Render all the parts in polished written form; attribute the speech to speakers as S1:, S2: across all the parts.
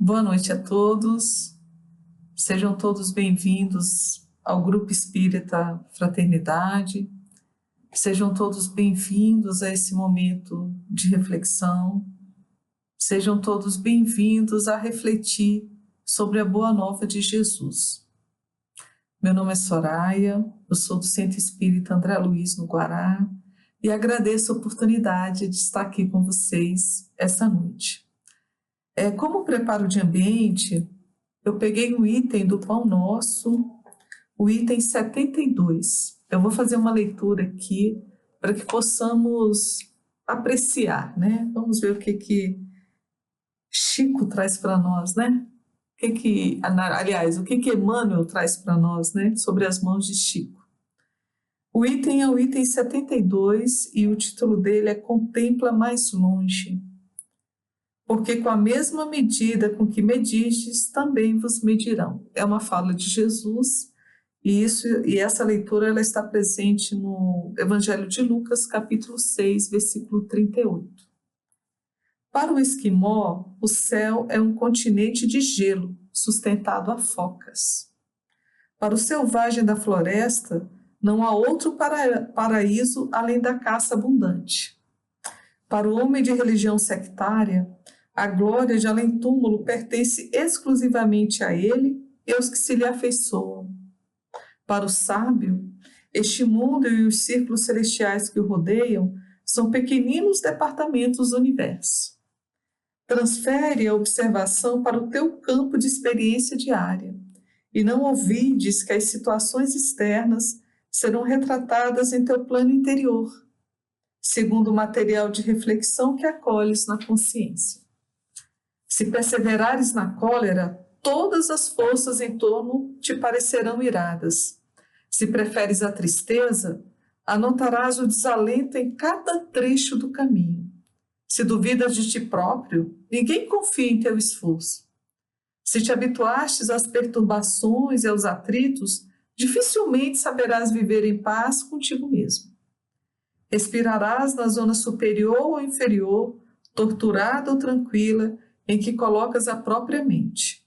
S1: Boa noite a todos, sejam todos bem-vindos ao Grupo Espírita Fraternidade, sejam todos bem-vindos a esse momento de reflexão, sejam todos bem-vindos a refletir sobre a Boa Nova de Jesus. Meu nome é Soraya, eu sou do Centro Espírita André Luiz, no Guará, e agradeço a oportunidade de estar aqui com vocês essa noite. Como preparo de ambiente, eu peguei um item do Pão Nosso, o item 72. Eu vou fazer uma leitura aqui para que possamos apreciar, né? Vamos ver o que Chico traz para nós, né? O que Emmanuel traz para nós, né? Sobre as mãos de Chico. O item é o item 72 e o título dele é Contempla Mais Longe. Porque com a mesma medida com que medistes, também vos medirão. É uma fala de Jesus, e essa leitura ela está presente no Evangelho de Lucas, capítulo 6, versículo 38. Para o esquimó, o céu é um continente de gelo, sustentado a focas. Para o selvagem da floresta, não há outro paraíso além da caça abundante. Para o homem de religião sectária, a glória de além-túmulo pertence exclusivamente a ele e aos que se lhe afeiçoam. Para o sábio, este mundo e os círculos celestiais que o rodeiam são pequeninos departamentos do universo. Transfere a observação para o teu campo de experiência diária e não ouvides que as situações externas serão retratadas em teu plano interior, segundo o material de reflexão que acolhes na consciência. Se perseverares na cólera, todas as forças em torno te parecerão iradas. Se preferes a tristeza, anotarás o desalento em cada trecho do caminho. Se duvidas de ti próprio, ninguém confia em teu esforço. Se te habituastes às perturbações e aos atritos, dificilmente saberás viver em paz contigo mesmo. Respirarás na zona superior ou inferior, torturada ou tranquila, em que colocas a própria mente.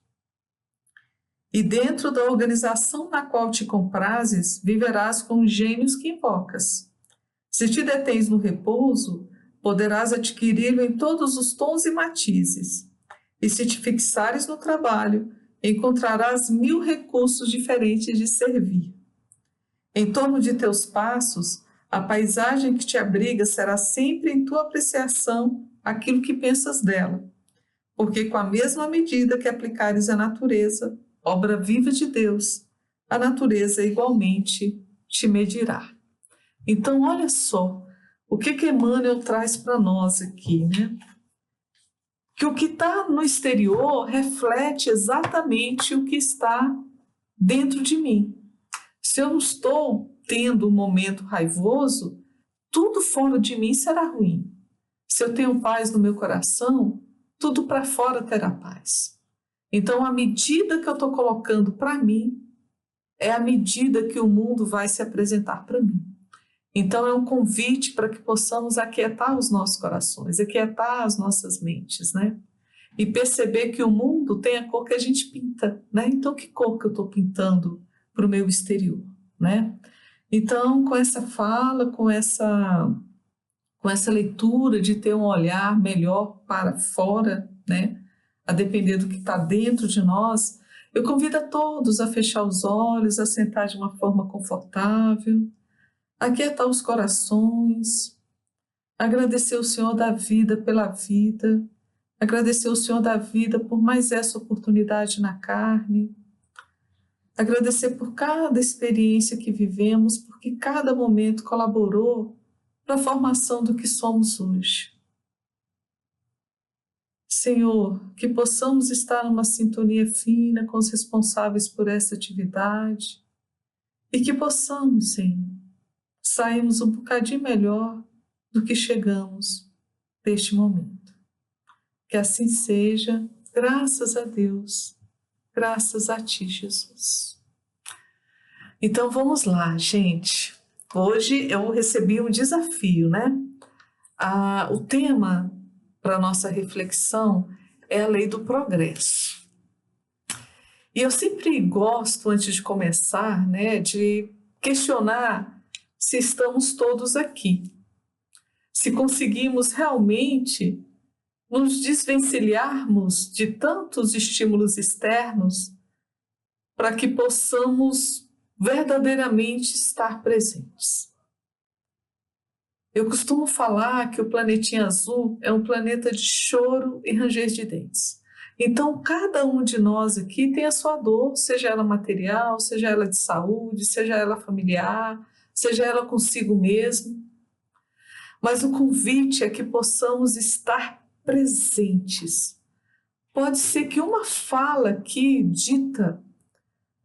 S1: E dentro da organização na qual te comprazes, viverás com os gênios que invocas. Se te detens no repouso, poderás adquiri-lo em todos os tons e matizes. E se te fixares no trabalho, encontrarás 1000 recursos diferentes de servir. Em torno de teus passos, a paisagem que te abriga será sempre em tua apreciação aquilo que pensas dela. Porque com a mesma medida que aplicares à natureza, obra viva de Deus, a natureza igualmente te medirá. Então, olha só, o que Emmanuel traz para nós aqui, né? Que o que está no exterior reflete exatamente o que está dentro de mim. Se eu não estou tendo um momento raivoso, tudo fora de mim será ruim. Se eu tenho paz no meu coração, tudo para fora terá paz. Então, a medida que eu estou colocando para mim é a medida que o mundo vai se apresentar para mim. Então, é um convite para que possamos aquietar os nossos corações, aquietar as nossas mentes, né? E perceber que o mundo tem a cor que a gente pinta, né? Então, que cor que eu estou pintando para o meu exterior, né? Então, com essa fala, com essa leitura de ter um olhar melhor para fora, né? A depender do que está dentro de nós, eu convido a todos a fechar os olhos, a sentar de uma forma confortável, aquietar os corações, agradecer o Senhor da vida pela vida, agradecer o Senhor da vida por mais essa oportunidade na carne, agradecer por cada experiência que vivemos, porque cada momento colaborou para a formação do que somos hoje. Senhor, que possamos estar numa sintonia fina com os responsáveis por essa atividade e que possamos, Senhor, sairmos um bocadinho melhor do que chegamos deste momento. Que assim seja, graças a Deus, graças a Ti, Jesus. Então vamos lá, gente. Hoje eu recebi um desafio, né? O tema para a nossa reflexão é a lei do progresso. E eu sempre gosto, antes de começar, né, de questionar se estamos todos aqui, se conseguimos realmente nos desvencilharmos de tantos estímulos externos para que possamos verdadeiramente estar presentes. Eu costumo falar que o planetinha azul é um planeta de choro e ranger de dentes. Então, cada um de nós aqui tem a sua dor, seja ela material, seja ela de saúde, seja ela familiar, seja ela consigo mesmo. Mas o convite é que possamos estar presentes. Pode ser que uma fala aqui dita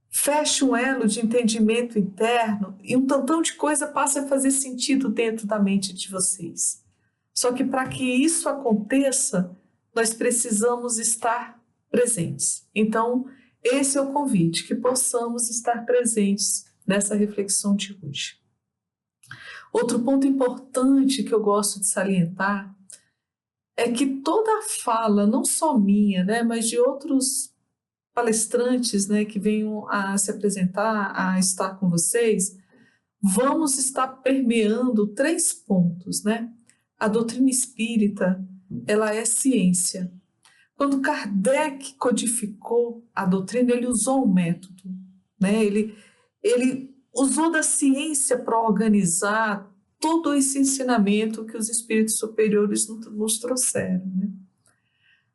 S1: feche um elo de entendimento interno e um tantão de coisa passe a fazer sentido dentro da mente de vocês. Só que para que isso aconteça, nós precisamos estar presentes. Então, esse é o convite, que possamos estar presentes nessa reflexão de hoje. Outro ponto importante que eu gosto de salientar é que toda a fala, não só minha, né, mas de outros palestrantes, né, que venham a se apresentar, a estar com vocês, vamos estar permeando 3 pontos, né? A doutrina espírita, ela é ciência. Quando Kardec codificou a doutrina, ele usou um método, né? Ele usou da ciência para organizar todo esse ensinamento que os espíritos superiores nos trouxeram, né?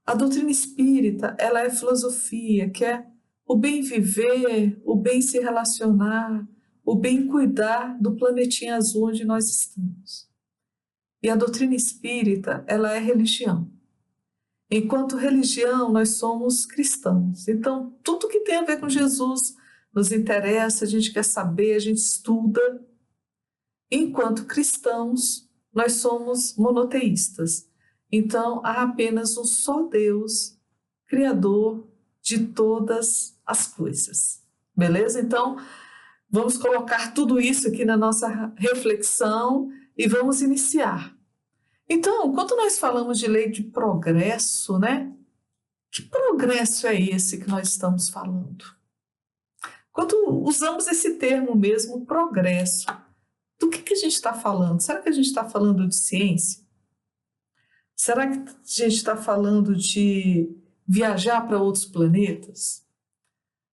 S1: A doutrina espírita, ela é filosofia, que é o bem viver, o bem se relacionar, o bem cuidar do planetinha azul onde nós estamos. E a doutrina espírita, ela é religião. Enquanto religião, nós somos cristãos. Então, tudo que tem a ver com Jesus nos interessa, a gente quer saber, a gente estuda. Enquanto cristãos, nós somos monoteístas. Então, há apenas um só Deus, Criador de todas as coisas. Beleza? Então, vamos colocar tudo isso aqui na nossa reflexão e vamos iniciar. Então, quando nós falamos de lei de progresso, né? Que progresso é esse que nós estamos falando? Quando usamos esse termo mesmo, progresso, do que a gente está falando? Será que a gente está falando de ciência? Será que a gente está falando de viajar para outros planetas?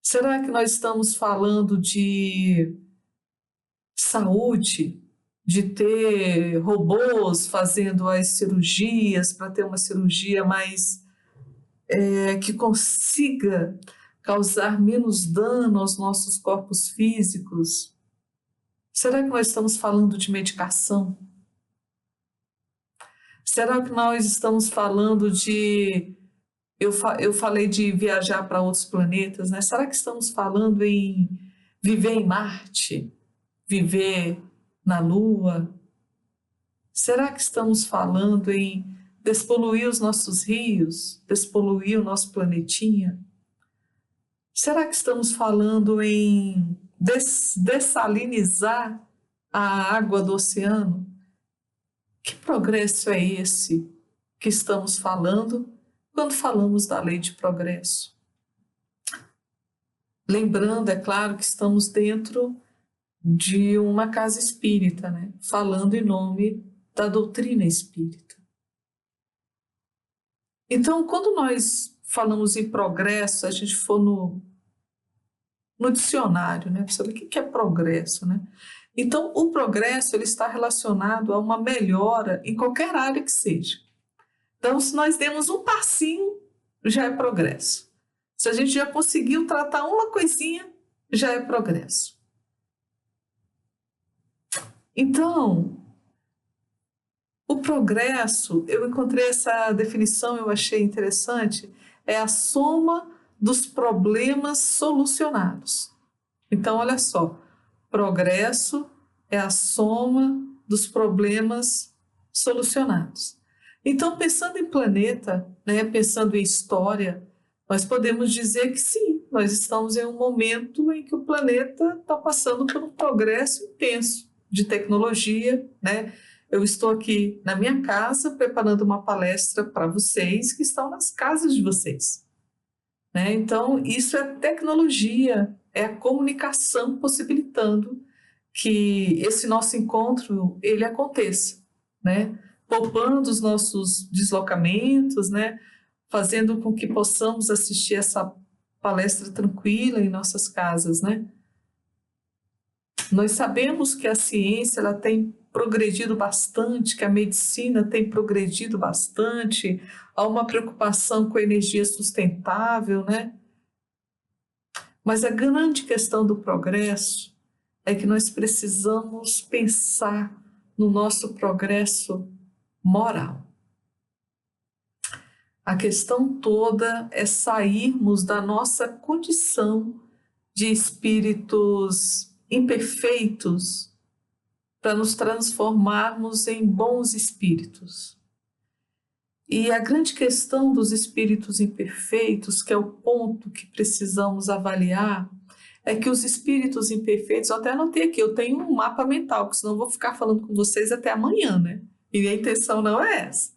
S1: Será que nós estamos falando de saúde, de ter robôs fazendo as cirurgias para ter uma cirurgia mais que consiga causar menos dano aos nossos corpos físicos? Será que nós estamos falando de medicação? Será que nós estamos falando de... Eu falei de viajar para outros planetas, né? Será que estamos falando em viver em Marte? Viver na Lua? Será que estamos falando em despoluir os nossos rios? Despoluir o nosso planetinha? Será que estamos falando em dessalinizar a água do oceano? Que progresso é esse que estamos falando quando falamos da lei de progresso? Lembrando, é claro, que estamos dentro de uma casa espírita, né? Falando em nome da doutrina espírita. Então, quando nós falamos em progresso, a gente for no dicionário, né? Para saber o que é progresso, né? Então, o progresso ele está relacionado a uma melhora em qualquer área que seja. Então, se nós demos um passinho, já é progresso. Se a gente já conseguiu tratar uma coisinha, já é progresso. Então, o progresso, eu encontrei essa definição, eu achei interessante, é a soma dos problemas solucionados. Então, olha só, progresso é a soma dos problemas solucionados. Então, pensando em planeta, né, pensando em história, nós podemos dizer que sim, nós estamos em um momento em que o planeta está passando por um progresso intenso de tecnologia, né? Eu estou aqui na minha casa preparando uma palestra para vocês que estão nas casas de vocês, né? Então, isso é tecnologia, é a comunicação possibilitando que esse nosso encontro ele aconteça, né? Poupando os nossos deslocamentos, né? Fazendo com que possamos assistir essa palestra tranquila em nossas casas, né? Nós sabemos que a ciência ela tem progredido bastante, que a medicina tem progredido bastante, há uma preocupação com a energia sustentável, né? Mas a grande questão do progresso é que nós precisamos pensar no nosso progresso moral. A questão toda é sairmos da nossa condição de espíritos imperfeitos para nos transformarmos em bons espíritos. E a grande questão dos espíritos imperfeitos, que é o ponto que precisamos avaliar, é que os espíritos imperfeitos, eu até anotei aqui, eu tenho um mapa mental, porque senão eu vou ficar falando com vocês até amanhã, né? E a intenção não é essa.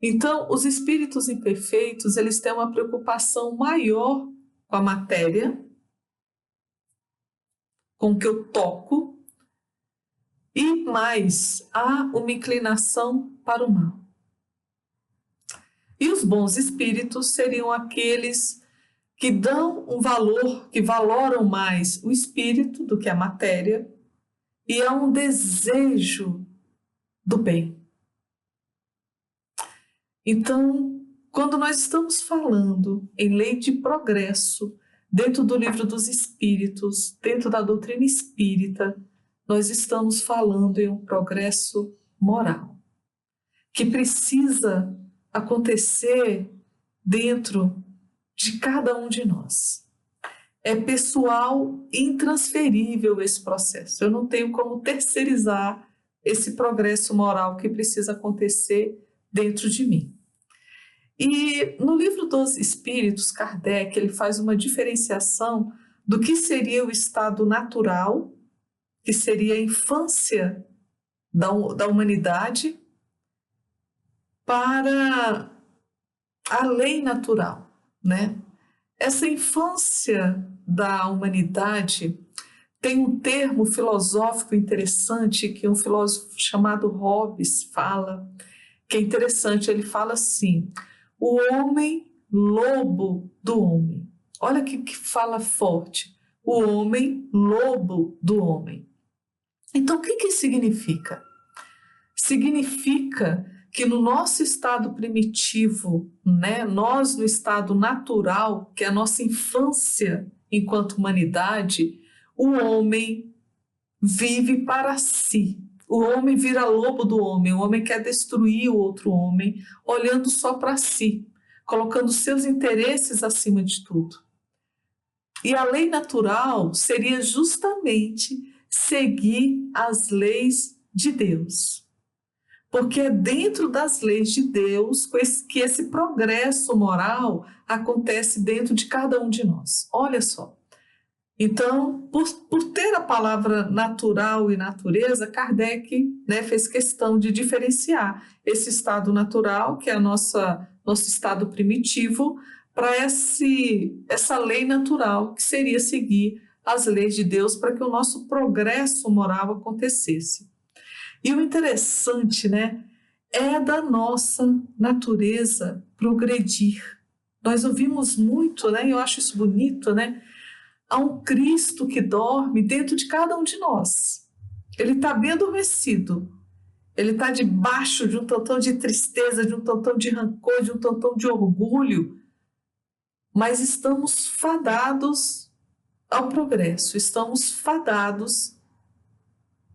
S1: Então, os espíritos imperfeitos, eles têm uma preocupação maior com a matéria, com o que eu toco, e mais, há uma inclinação para o mal. E os bons espíritos seriam aqueles que dão um valor, que valoram mais o espírito do que a matéria, e há um desejo do bem. Então, quando nós estamos falando em lei de progresso, dentro do livro dos espíritos, dentro da doutrina espírita, nós estamos falando em um progresso moral, que precisa acontecer dentro de cada um de nós. É pessoal, intransferível esse processo. Eu não tenho como terceirizar esse progresso moral que precisa acontecer dentro de mim. E no livro dos Espíritos, Kardec ele faz uma diferenciação do que seria o estado natural, que seria a infância da humanidade, para a lei natural, né? Essa infância da humanidade tem um termo filosófico interessante que um filósofo chamado Hobbes fala, que é interessante, ele fala assim: o homem lobo do homem. Olha que fala forte, o homem lobo do homem. Então, o que significa? Significa que no nosso estado primitivo, né, nós no estado natural, que é a nossa infância enquanto humanidade, o homem vive para si. O homem vira lobo do homem, o homem quer destruir o outro homem, olhando só para si, colocando seus interesses acima de tudo. E a lei natural seria justamente seguir as leis de Deus. Porque é dentro das leis de Deus que esse progresso moral acontece dentro de cada um de nós. Olha só. Então, por ter a palavra natural e natureza, Kardec, né, fez questão de diferenciar esse estado natural, que é nosso estado primitivo, para essa lei natural, que seria seguir as leis de Deus para que o nosso progresso moral acontecesse. E o interessante, né, é da nossa natureza progredir. Nós ouvimos muito, né, e eu acho isso bonito, né? Há um Cristo que dorme dentro de cada um de nós. Ele está bem adormecido. Ele está debaixo de um tantão de tristeza, de um tantão de rancor, de um tantão de orgulho. Mas estamos fadados ao progresso, estamos fadados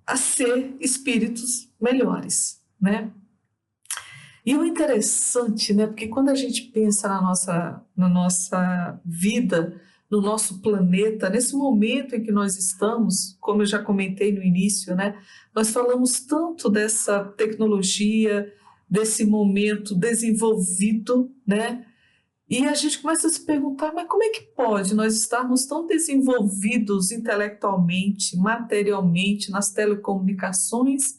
S1: a ser espíritos melhores, né? E o interessante, né, porque quando a gente pensa na nossa vida, no nosso planeta, nesse momento em que nós estamos, como eu já comentei no início, né, nós falamos tanto dessa tecnologia, desse momento desenvolvido, né, e a gente começa a se perguntar, mas como é que pode nós estarmos tão desenvolvidos intelectualmente, materialmente, nas telecomunicações,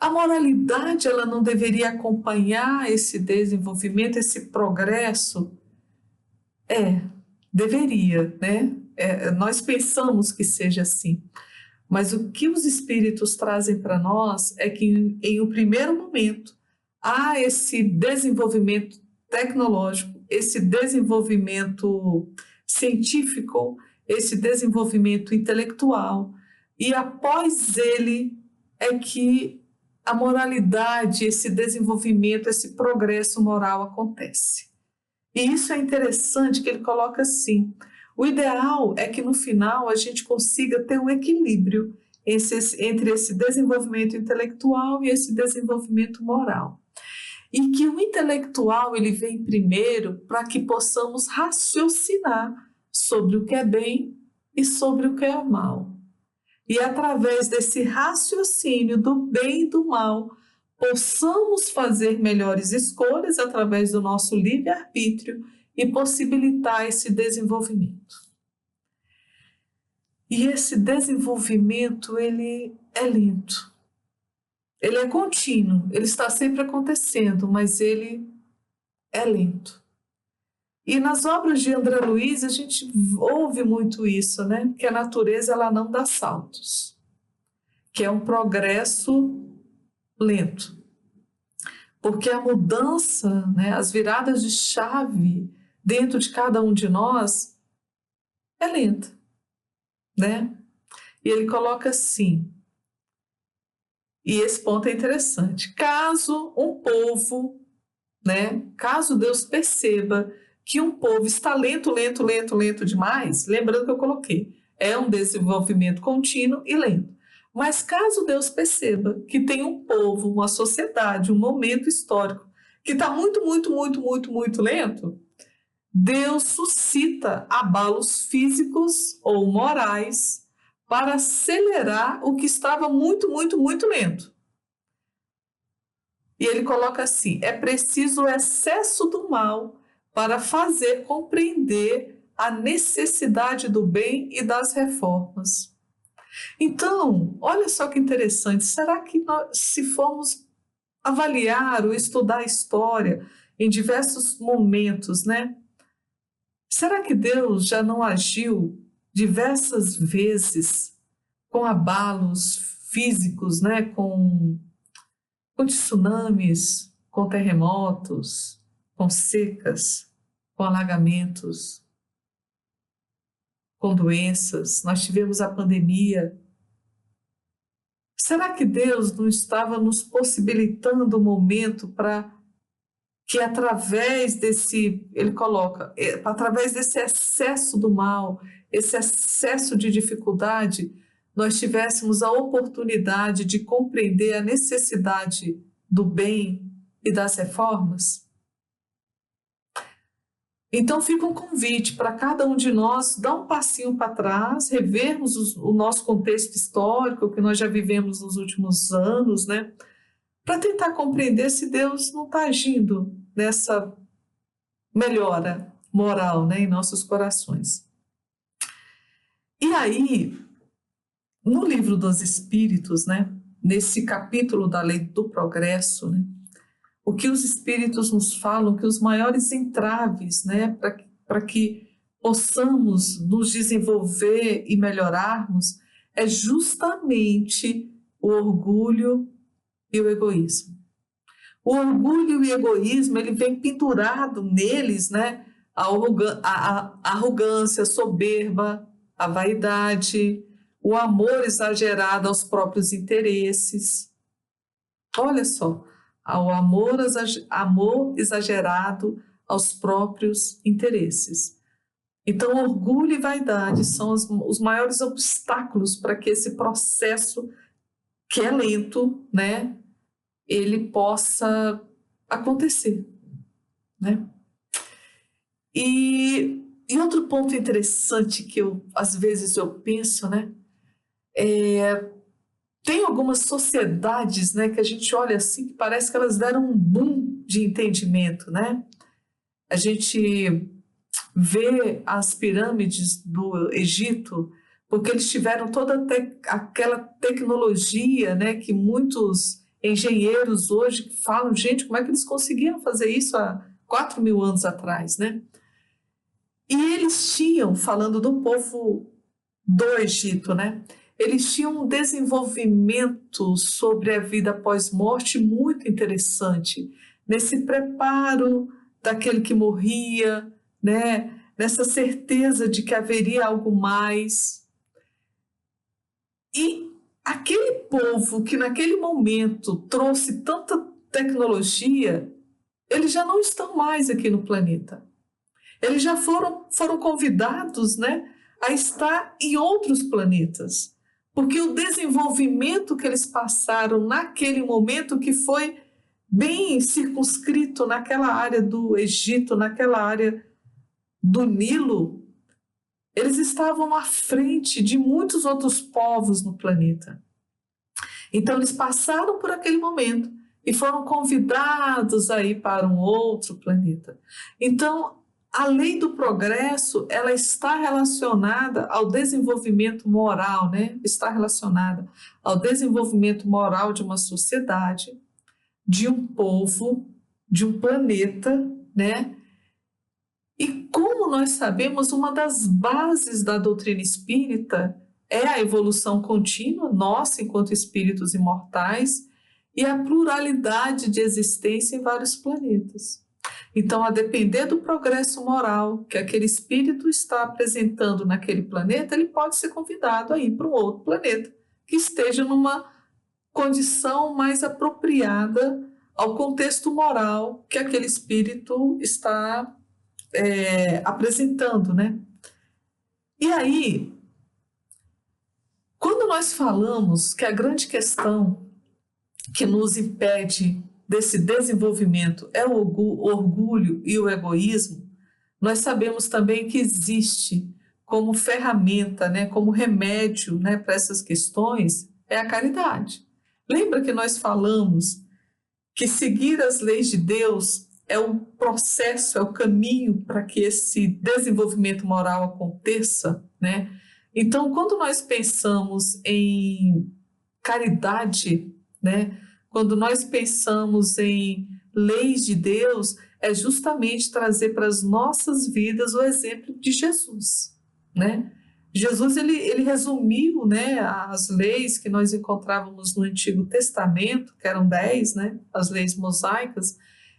S1: A moralidade, ela não deveria acompanhar esse desenvolvimento, esse progresso? Deveria, né? Nós pensamos que seja assim. Mas o que os espíritos trazem para nós é que, em um primeiro momento, há esse desenvolvimento tecnológico, esse desenvolvimento científico, esse desenvolvimento intelectual, e após ele é que a moralidade, esse desenvolvimento, esse progresso moral acontece. E isso é interessante que ele coloca assim: o ideal é que no final a gente consiga ter um equilíbrio entre esse desenvolvimento intelectual e esse desenvolvimento moral. E que o intelectual ele vem primeiro para que possamos raciocinar sobre o que é bem e sobre o que é mal. E através desse raciocínio do bem e do mal, possamos fazer melhores escolhas através do nosso livre-arbítrio e possibilitar esse desenvolvimento. E esse desenvolvimento, ele é lento. Ele é contínuo, ele está sempre acontecendo, mas ele é lento. E nas obras de André Luiz, a gente ouve muito isso, né? Que a natureza ela não dá saltos, que é um progresso lento. Porque a mudança, né, as viradas de chave dentro de cada um de nós é lenta, né? E ele coloca assim, e esse ponto é interessante: caso um povo, né, caso Deus perceba que um povo está lento demais, lembrando que eu coloquei, é um desenvolvimento contínuo e lento. Mas caso Deus perceba que tem um povo, uma sociedade, um momento histórico que está muito lento, Deus suscita abalos físicos ou morais para acelerar o que estava muito lento. E ele coloca assim: é preciso o excesso do mal para fazer compreender a necessidade do bem e das reformas. Então, olha só que interessante, será que nós, se formos avaliar ou estudar a história em diversos momentos, né? Será que Deus já não agiu diversas vezes com abalos físicos, né? Com tsunamis, com terremotos, com secas, com alagamentos, com doenças? Nós tivemos a pandemia. Será que Deus não estava nos possibilitando um momento para que através desse, ele coloca, através desse excesso do mal, esse excesso de dificuldade, nós tivéssemos a oportunidade de compreender a necessidade do bem e das reformas? Então fica um convite para cada um de nós dar um passinho para trás, revermos o nosso contexto histórico, que nós já vivemos nos últimos anos, né? Para tentar compreender se Deus não está agindo nessa melhora moral, né, em nossos corações. E aí, no Livro dos Espíritos, né, nesse capítulo da Lei do Progresso, né, o que os Espíritos nos falam, que os maiores entraves, né, para que possamos nos desenvolver e melhorarmos, é justamente o orgulho e o egoísmo. O orgulho e o egoísmo, ele vem pendurado neles, né? A arrogância, a soberba, a vaidade, o amor exagerado aos próprios interesses. Olha só, ao amor exagerado aos próprios interesses. Então, orgulho e vaidade são os maiores obstáculos para que esse processo, que é lento, né, ele possa acontecer, né? E outro ponto interessante que às vezes eu penso, né, tem algumas sociedades, né, que a gente olha assim, que parece que elas deram um boom de entendimento, né? A gente vê as pirâmides do Egito, porque eles tiveram toda aquela tecnologia, né, que muitos engenheiros hoje que falam, gente, como é que eles conseguiram fazer isso há 4.000 anos atrás, né? E eles tinham, falando do povo do Egito, né? Eles tinham um desenvolvimento sobre a vida pós-morte muito interessante, nesse preparo daquele que morria, né? Nessa certeza de que haveria algo mais. E aquele povo que naquele momento trouxe tanta tecnologia, eles já não estão mais aqui no planeta. Eles já foram convidados, né, a estar em outros planetas, porque o desenvolvimento que eles passaram naquele momento, que foi bem circunscrito naquela área do Egito, naquela área do Nilo, eles estavam à frente de muitos outros povos no planeta. Então eles passaram por aquele momento e foram convidados a ir para um outro planeta. Então, a lei do progresso, ela está relacionada ao desenvolvimento moral, né? Está relacionada ao desenvolvimento moral de uma sociedade, de um povo, de um planeta, né? E como nós sabemos, uma das bases da doutrina espírita é a evolução contínua, nossa enquanto espíritos imortais, e a pluralidade de existência em vários planetas. Então, a depender do progresso moral que aquele espírito está apresentando naquele planeta, ele pode ser convidado a ir para um outro planeta, que esteja numa condição mais apropriada ao contexto moral que aquele espírito está apresentando, né? E aí, quando nós falamos que a grande questão que nos impede desse desenvolvimento é o orgulho e o egoísmo, nós sabemos também que existe como ferramenta, né, como remédio, né, para essas questões, é a caridade. Lembra que nós falamos que seguir as leis de Deus é o processo, é o caminho para que esse desenvolvimento moral aconteça, né? Então, quando nós pensamos em caridade, né? Quando nós pensamos em leis de Deus, é justamente trazer para as nossas vidas o exemplo de Jesus, né? Jesus, ele resumiu, né, as leis que nós encontrávamos no Antigo Testamento, que eram 10, né, as leis mosaicas,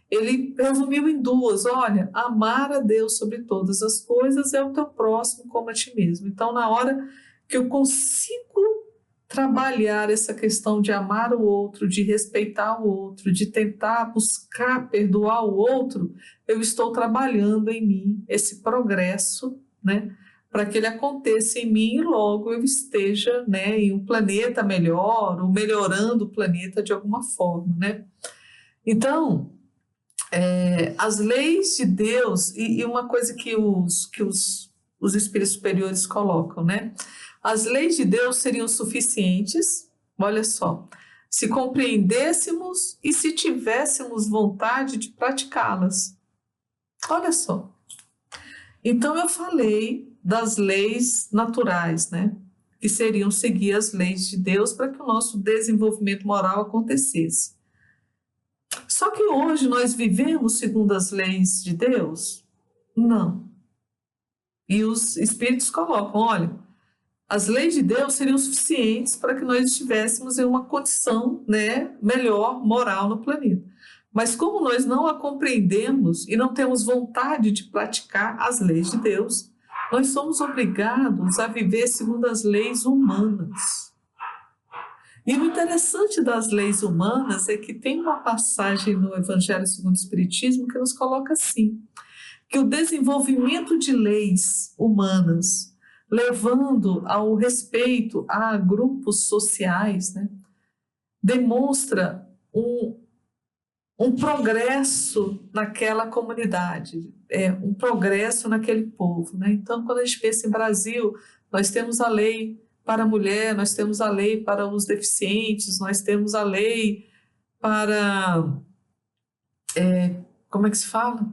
S1: ele resumiu em duas: olha, amar a Deus sobre todas as coisas é o teu próximo como a ti mesmo. Então, na hora que eu consigo trabalhar essa questão de amar o outro, de respeitar o outro, de tentar buscar perdoar o outro, eu estou trabalhando em mim esse progresso, né, para que ele aconteça em mim e logo eu esteja, né, em um planeta melhor, ou melhorando o planeta de alguma forma, né? Então, as leis de Deus, e uma coisa que os espíritos superiores colocam, né? As leis de Deus seriam suficientes, olha só, se compreendêssemos e se tivéssemos vontade de praticá-las. Olha só. Então eu falei das leis naturais, né? Que seriam seguir as leis de Deus para que o nosso desenvolvimento moral acontecesse. Só que hoje nós vivemos segundo as leis de Deus? Não. E os espíritos colocam, olha, as leis de Deus seriam suficientes para que nós estivéssemos em uma condição, né, melhor, moral no planeta. Mas como nós não a compreendemos e não temos vontade de praticar as leis de Deus, nós somos obrigados a viver segundo as leis humanas. E o interessante das leis humanas é que tem uma passagem no Evangelho segundo o Espiritismo que nos coloca assim, que o desenvolvimento de leis humanas, levando ao respeito a grupos sociais, né, demonstra um progresso naquela comunidade, um progresso naquele povo, né? Então, quando a gente pensa em Brasil, nós temos a lei para a mulher, nós temos a lei para os deficientes, nós temos a lei para... como é que se fala?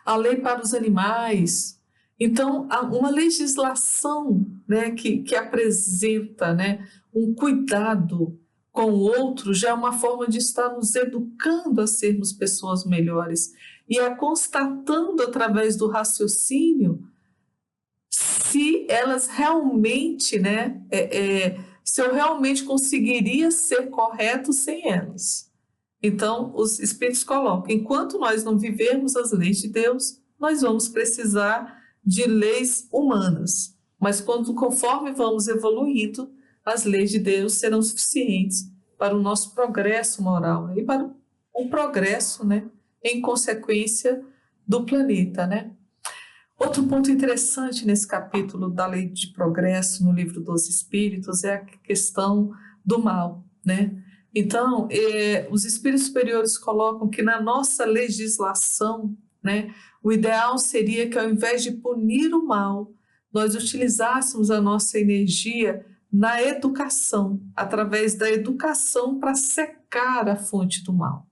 S1: A lei para os animais. Então, há uma legislação, né, que apresenta, né, um cuidado com o outro já é uma forma de estar nos educando a sermos pessoas melhores e a constatando através do raciocínio se elas realmente, né, se eu realmente conseguiria ser correto sem elas. Então, os Espíritos colocam, enquanto nós não vivermos as leis de Deus, nós vamos precisar de leis humanas. Mas conforme vamos evoluindo, as leis de Deus serão suficientes para o nosso progresso moral e para o progresso, né, em consequência do planeta, né? Outro ponto interessante nesse capítulo da Lei de Progresso no Livro dos Espíritos é a questão do mal, né? Então, os espíritos superiores colocam que na nossa legislação, né, o ideal seria que ao invés de punir o mal, nós utilizássemos a nossa energia na educação, através da educação para secar a fonte do mal.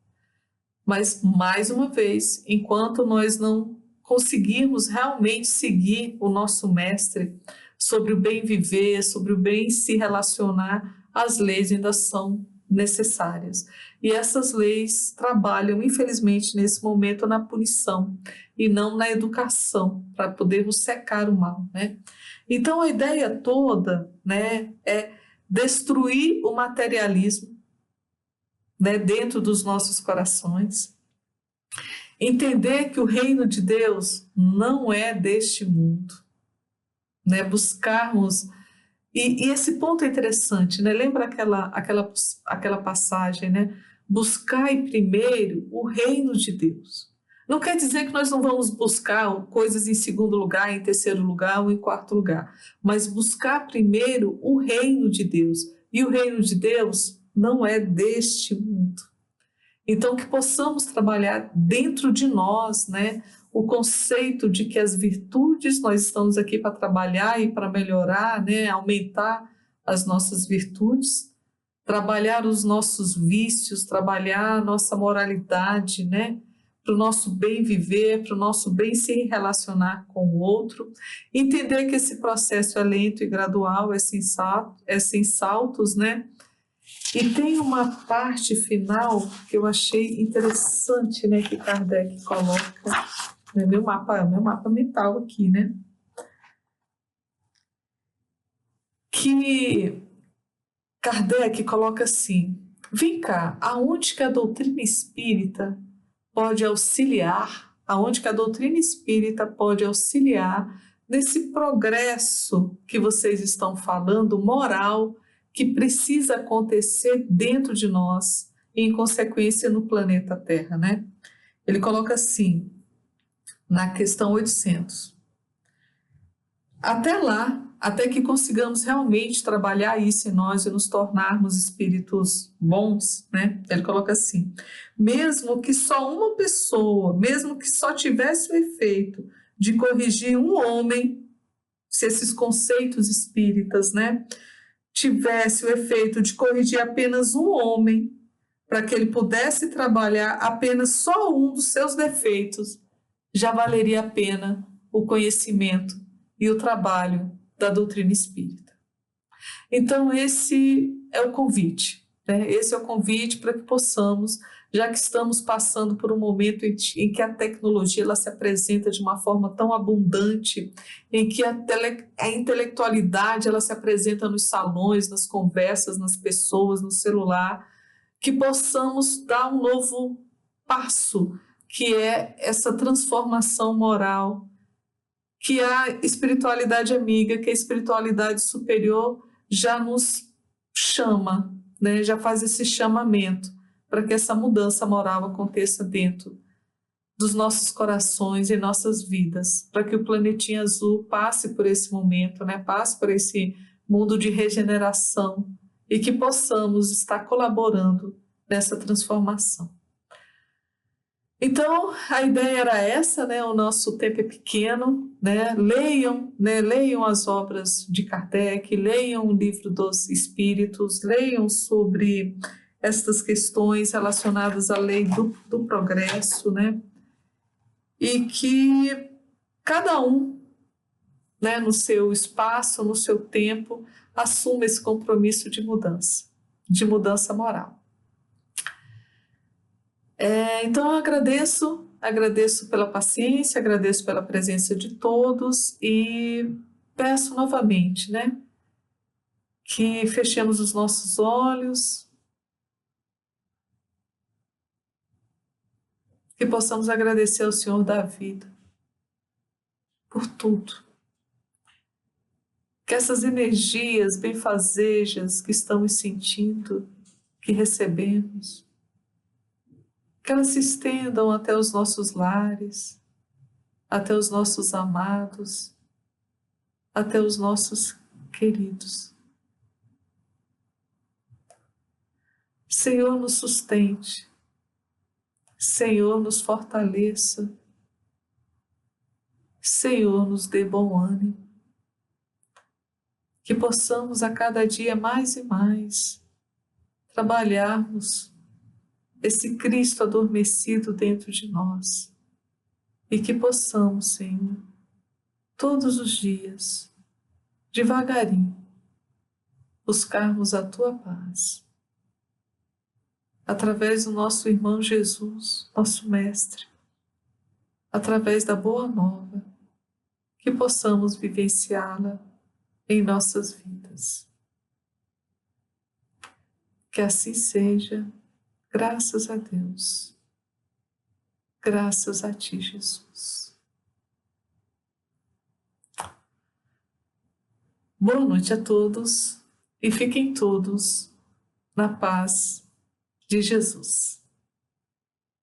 S1: Mas, mais uma vez, enquanto nós não conseguirmos realmente seguir o nosso mestre sobre o bem viver, sobre o bem se relacionar, as leis ainda são necessárias. E essas leis trabalham, infelizmente, nesse momento na punição e não na educação, para podermos secar o mal, né? Então, a ideia toda, né, é destruir o materialismo, né, dentro dos nossos corações, entender que o reino de Deus não é deste mundo, né? Buscarmos, e esse ponto é interessante, né? Lembra aquela passagem, né? Buscai primeiro o reino de Deus. Não quer dizer que nós não vamos buscar coisas em segundo lugar, em terceiro lugar ou em quarto lugar, mas buscar primeiro o reino de Deus. E o reino de Deus não é deste mundo. Então, que possamos trabalhar dentro de nós, né, o conceito de que as virtudes, nós estamos aqui para trabalhar e para melhorar, né, aumentar as nossas virtudes, trabalhar os nossos vícios, trabalhar a nossa moralidade, né, para o nosso bem viver, para o nosso bem se relacionar com o outro, entender que esse processo é lento e gradual, é sem saltos, né? E tem uma parte final que eu achei interessante, né, que Kardec coloca, né, meu mapa mental aqui, né? Que Kardec coloca assim: vem cá, aonde que a doutrina espírita pode auxiliar, aonde que a doutrina espírita pode auxiliar nesse progresso que vocês estão falando, moral, que precisa acontecer dentro de nós e, em consequência, no planeta Terra, né? Ele coloca assim, na questão 800. Até lá, até que consigamos realmente trabalhar isso em nós e nos tornarmos espíritos bons, né? Ele coloca assim: mesmo que só uma pessoa, mesmo que só tivesse o efeito de corrigir um homem, se esses conceitos espíritas, né, tivesse o efeito de corrigir apenas um homem, para que ele pudesse trabalhar apenas só um dos seus defeitos, já valeria a pena o conhecimento e o trabalho da doutrina espírita. Então, esse é o convite, né? Esse é o convite para que possamos, já que estamos passando por um momento em que a tecnologia ela se apresenta de uma forma tão abundante, em que a intelectualidade ela se apresenta nos salões, nas conversas, nas pessoas, no celular, que possamos dar um novo passo, que é essa transformação moral, que a espiritualidade amiga, que a espiritualidade superior já nos chama, né? Já faz esse chamamento para que essa mudança moral aconteça dentro dos nossos corações e nossas vidas, para que o planetinha azul passe por esse momento, né? Passe por esse mundo de regeneração e que possamos estar colaborando nessa transformação. Então, a ideia era essa, né? O nosso tempo é pequeno, né? Leiam as obras de Kardec, leiam o Livro dos Espíritos, leiam sobre estas questões relacionadas à lei do progresso, né? E que cada um, no seu espaço, no seu tempo, assuma esse compromisso de mudança, de mudança moral. Então eu agradeço pela paciência, agradeço pela presença de todos e peço novamente, né, que fechemos os nossos olhos, que possamos agradecer ao Senhor da vida por tudo. Que essas energias benfazejas que estamos sentindo, que recebemos, que elas se estendam até os nossos lares, até os nossos amados, até os nossos queridos. Senhor, nos sustente, Senhor, nos fortaleça, Senhor, nos dê bom ânimo, que possamos a cada dia mais e mais trabalharmos esse Cristo adormecido dentro de nós e que possamos, Senhor, todos os dias, devagarinho, buscarmos a Tua paz, através do nosso irmão Jesus, nosso Mestre, através da Boa Nova, que possamos vivenciá-la em nossas vidas. Que assim seja, graças a Deus, graças a Ti, Jesus. Boa noite a todos e fiquem todos na paz de Jesus.